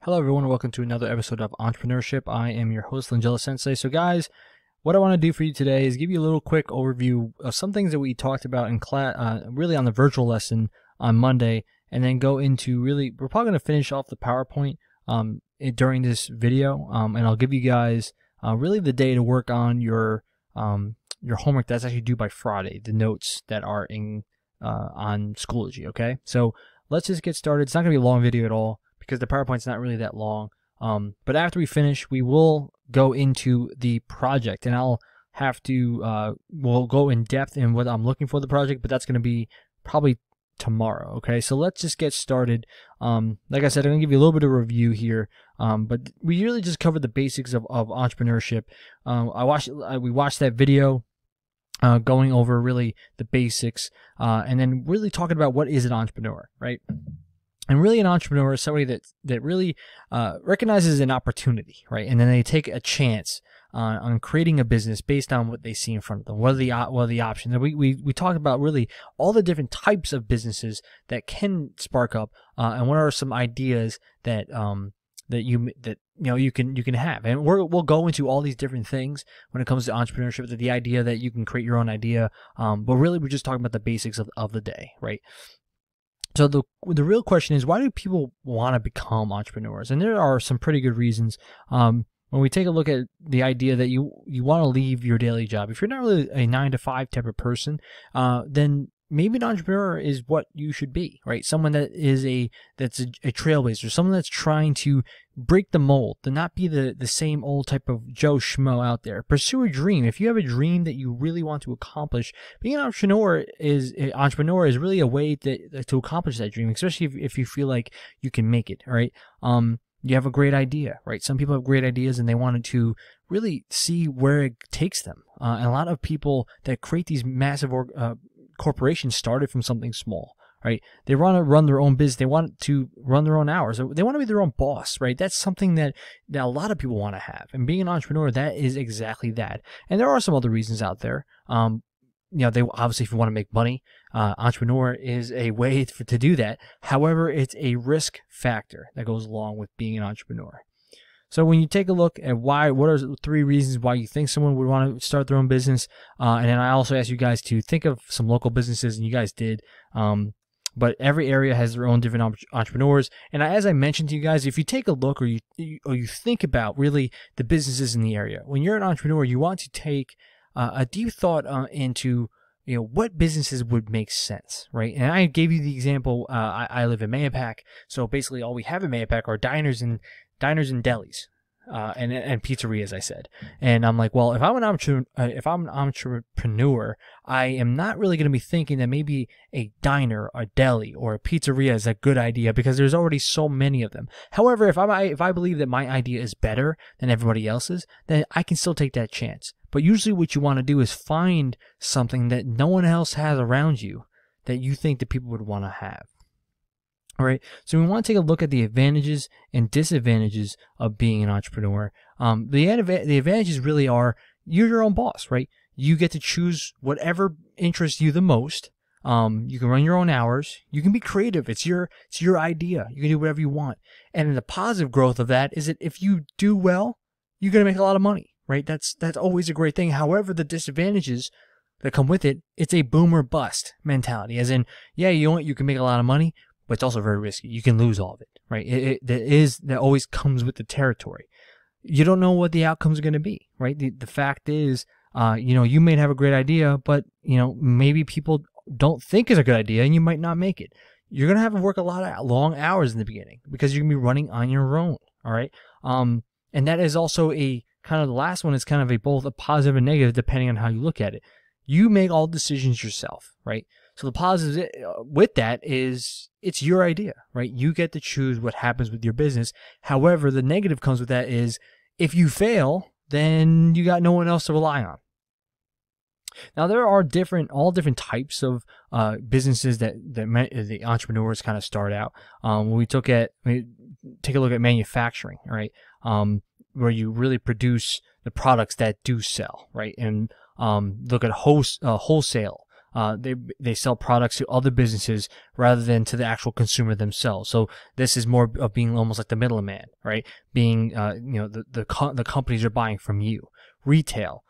Hello everyone, welcome to another episode of Entrepreneurship. I am your host, Langella Sensei. So guys, what I want to do for you today is give you a little quick overview of some things that we talked about in class, really on the virtual lesson on Monday, and then go into we're probably going to finish off the PowerPoint during this video, and I'll give you guys really the day to work on your homework that's actually due by Friday, the notes that are in on Schoology, okay? So let's just get started. It's not going to be a long video at all, because the PowerPoint's not really that long. But after we finish, we will go into the project, and I'll have to, we'll go in depth in what I'm looking for the project, but that's going to be probably tomorrow, okay? So let's just get started. Like I said, I'm going to give you a little bit of a review here, but we really just covered the basics of entrepreneurship. We watched that video going over really the basics, and then really talking about what is an entrepreneur, right? And really an entrepreneur is somebody that really recognizes an opportunity, right? And then they take a chance on creating a business based on what they see in front of them. What are the options? And we talk about really all the different types of businesses that can spark up, and what are some ideas that you can have. And we'll go into all these different things when it comes to entrepreneurship. The idea that you can create your own idea, but really we're just talking about the basics of the day, right? So the real question is, why do people want to become entrepreneurs? And there are some pretty good reasons. When we take a look at the idea that you want to leave your daily job, if you're not really a 9-to-5 type of person, then maybe an entrepreneur is what you should be, right? Someone that's a trailblazer, someone that's trying to break the mold, to not be the same old type of Joe Schmo out there. Pursue a dream. If you have a dream that you really want to accomplish, being an entrepreneur is really a way to accomplish that dream, especially if you feel like you can make it, all right? You have a great idea, right? Some people have great ideas and they wanted to really see where it takes them. And a lot of people that create these massive corporations started from something small, right? They want to run their own business. They want to run their own hours. They want to be their own boss, right? That's something that a lot of people want to have. And being an entrepreneur, that is exactly that. And there are some other reasons out there. They obviously, if you want to make money, entrepreneur is a way to do that. However, it's a risk factor that goes along with being an entrepreneur. So when you take a look at what are 3 reasons why you think someone would want to start their own business, and then I also asked you guys to think of some local businesses, and you guys did. But every area has their own different entrepreneurs. And as I mentioned to you guys, if you take a look or you think about really the businesses in the area, when you're an entrepreneur, you want to take a deep thought into what businesses would make sense, right? And I gave you the example. I live in Mayapack, so basically all we have in Mayapack are diners and delis, and pizzerias, I said. And I'm like, well, if I'm an entrepreneur, I am not really going to be thinking that maybe a diner, a deli, or a pizzeria is a good idea, because there's already so many of them. However, if I believe that my idea is better than everybody else's, then I can still take that chance. But usually what you want to do is find something that no one else has around you that you think that people would want to have. All right, so we want to take a look at the advantages and disadvantages of being an entrepreneur. The advantages really are you're your own boss, right? You get to choose whatever interests you the most. You can run your own hours. You can be creative. It's your idea. You can do whatever you want. And the positive growth of that is that if you do well, you're going to make a lot of money, right? That's always a great thing. However, the disadvantages that come with it, it's a boom or bust mentality. As in, yeah, you can make a lot of money, but it's also very risky. You can lose all of it, right? That always comes with the territory. You don't know what the outcomes are going to be, right? The fact is, you may have a great idea, but maybe people don't think it's a good idea, and you might not make it. You're going to have to work a lot of long hours in the beginning, because you're going to be running on your own, all right? And that is also the last one is kind of both a positive and negative, depending on how you look at it. You make all decisions yourself, right? So the positive with that is it's your idea, right? You get to choose what happens with your business. However, the negative comes with that is if you fail, then you got no one else to rely on. Now, there are all different types of businesses that the entrepreneurs kind of start out. When we take a look at manufacturing, right? Where you really produce the products that do sell, right? And look at wholesale. they sell products to other businesses rather than to the actual consumer themselves. So this is more of being almost like the middleman, right? Being the companies are buying from you. Retail,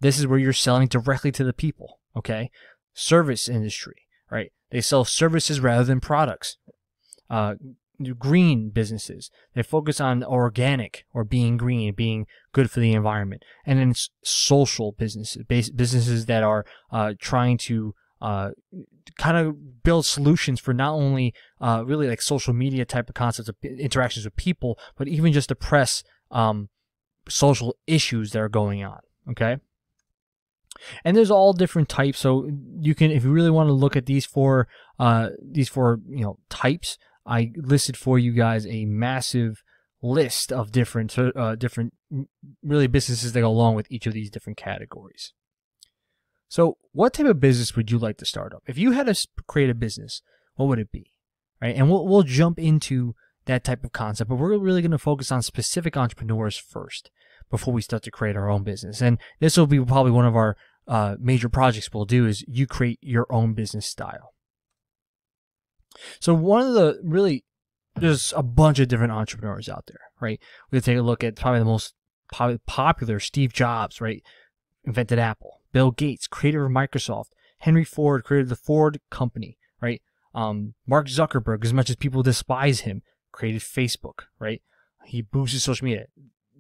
this is where you're selling directly to the people. Okay, service industry, right? They sell services rather than products. Green businesses, they focus on organic or being green, being good for the environment. And then social businesses, businesses that are trying to kind of build solutions for not only really like social media type of concepts of interactions with people, but even just address social issues that are going on. Okay. And there's all different types. So you can, if you really want to look at these four types, I listed for you guys a massive list of different really businesses that go along with each of these different categories. So what type of business would you like to start up? If you had to create a business, what would it be? Right? And we'll jump into that type of concept, but we're really going to focus on specific entrepreneurs first before we start to create our own business. And this will be probably one of our major projects we'll do, is you create your own business style. So one of the there's a bunch of different entrepreneurs out there, right? We'll take a look at probably the most popular, Steve Jobs, right? Invented Apple. Bill Gates, creator of Microsoft. Henry Ford created the Ford company, right? Mark Zuckerberg, as much as people despise him, created Facebook, right? He boosted social media.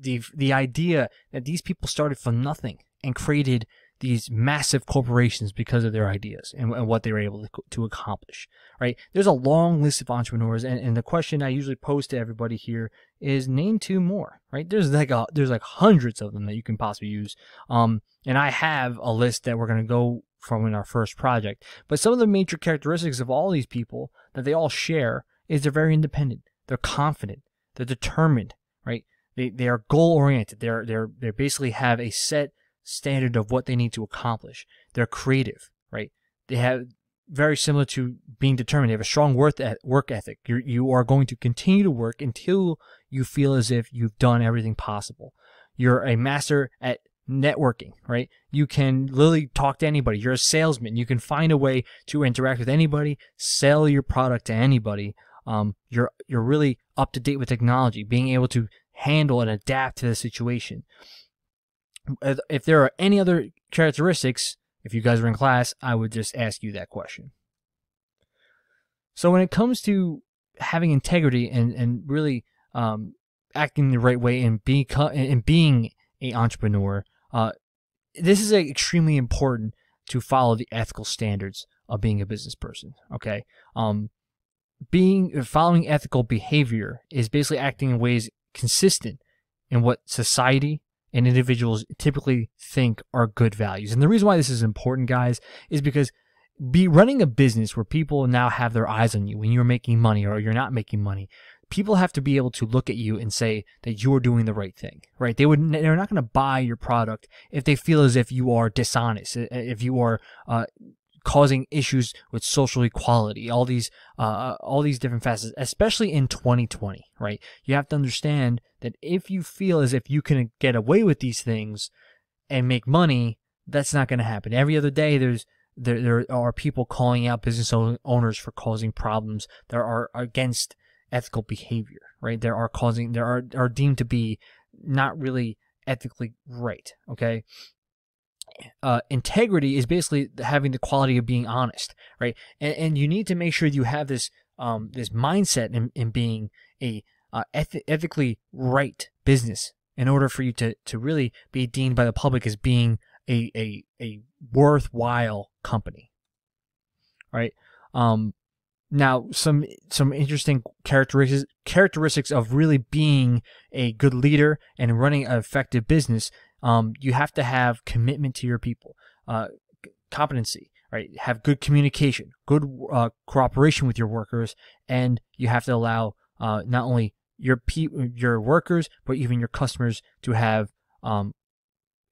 The idea that these people started from nothing and created these massive corporations because of their ideas and what they were able to accomplish, right? There's a long list of entrepreneurs, and the question I usually pose to everybody here is name two more, right? There's like hundreds of them that you can possibly use, and I have a list that we're going to go from in our first project. But some of the major characteristics of all these people that they all share is they're very independent, they're confident, they're determined, right? They are goal oriented. They basically have a set standard of what they need to accomplish. They're creative, right? They have, very similar to being determined, they have a strong work ethic. You are going to continue to work until you feel as if you've done everything possible. You're a master at networking, right? You can literally talk to anybody. You're a salesman. You can find a way to interact with anybody, sell your product to anybody. You're really up to date with technology, being able to handle and adapt to the situation. If there are any other characteristics, if you guys were in class, I would just ask you that question. So when it comes to having integrity and really acting the right way and being an entrepreneur, this is extremely important to follow the ethical standards of being a business person. Okay, following ethical behavior is basically acting in ways consistent in what society and individuals typically think are good values. And the reason why this is important, guys, is because running a business where people now have their eyes on you when you're making money or you're not making money, people have to be able to look at you and say that you're doing the right thing, right? They're not going to buy your product if they feel as if you are dishonest, if you are causing issues with social equality, all these different facets, especially in 2020, right? You have to understand that if you feel as if you can get away with these things and make money, that's not going to happen. Every other day, there are people calling out business owners for causing problems that are against ethical behavior, right? There are deemed to be not really ethically right, okay? Integrity is basically having the quality of being honest, right? And you need to make sure you have this mindset in being a ethically right business in order for you to really be deemed by the public as being a worthwhile company, right? Now, some interesting characteristics of really being a good leader and running an effective business. You have to have commitment to your people, competency, right? Have good communication, good cooperation with your workers, and you have to allow not only your workers but even your customers to have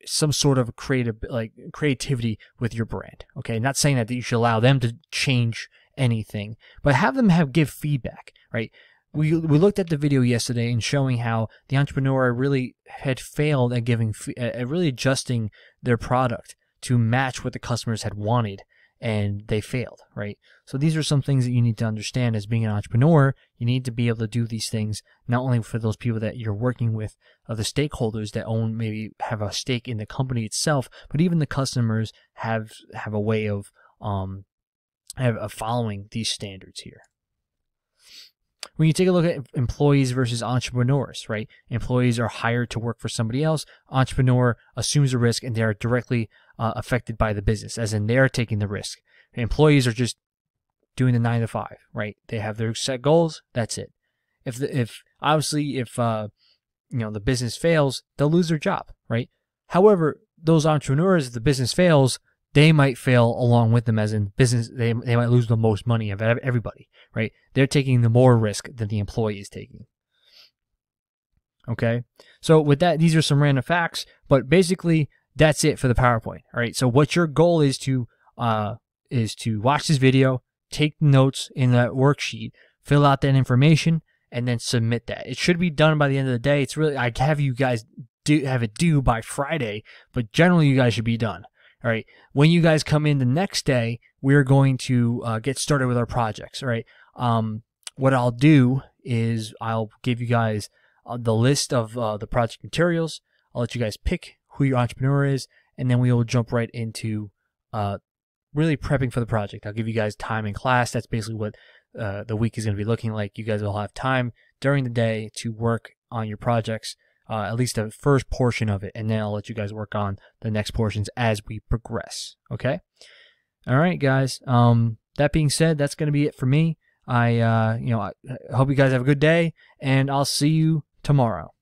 some sort of creativity with your brand. Okay, not saying that you should allow them to change anything, but have them give feedback, right? We looked at the video yesterday and showing how the entrepreneur really had failed at really adjusting their product to match what the customers had wanted. and they failed, right? So these are some things that you need to understand as being an entrepreneur. You need to be able to do these things not only for those people that you're working with, the stakeholders that maybe have a stake in the company itself, but even the customers have a way of following these standards here. When you take a look at employees versus entrepreneurs, right? Employees are hired to work for somebody else. Entrepreneur assumes a risk and they are directly affected by the business, as in they're taking the risk. Employees are just doing the 9 to 5, right? They have their set goals. That's it. If the business fails, they'll lose their job, right? However, those entrepreneurs, if the business fails, they might fail along with them, as in business, they might lose the most money of everybody, right? They're taking the more risk than the employee is taking. Okay? So with that, these are some random facts, but basically that's it for the PowerPoint. All right. So what your goal is to watch this video, take notes in that worksheet, fill out that information, and then submit that. It should be done by the end of the day. It's really, I have you guys have it due by Friday, but generally you guys should be done. All right. When you guys come in the next day, we're going to get started with our projects. All right. What I'll do is I'll give you guys the list of the project materials. I'll let you guys pick who your entrepreneur is, and then we will jump right into really prepping for the project. I'll give you guys time in class. That's basically what the week is going to be looking like. You guys will have time during the day to work on your projects, at least the first portion of it, and then I'll let you guys work on the next portions as we progress. Okay? All right, guys. That being said, that's going to be it for me. I hope you guys have a good day, and I'll see you tomorrow.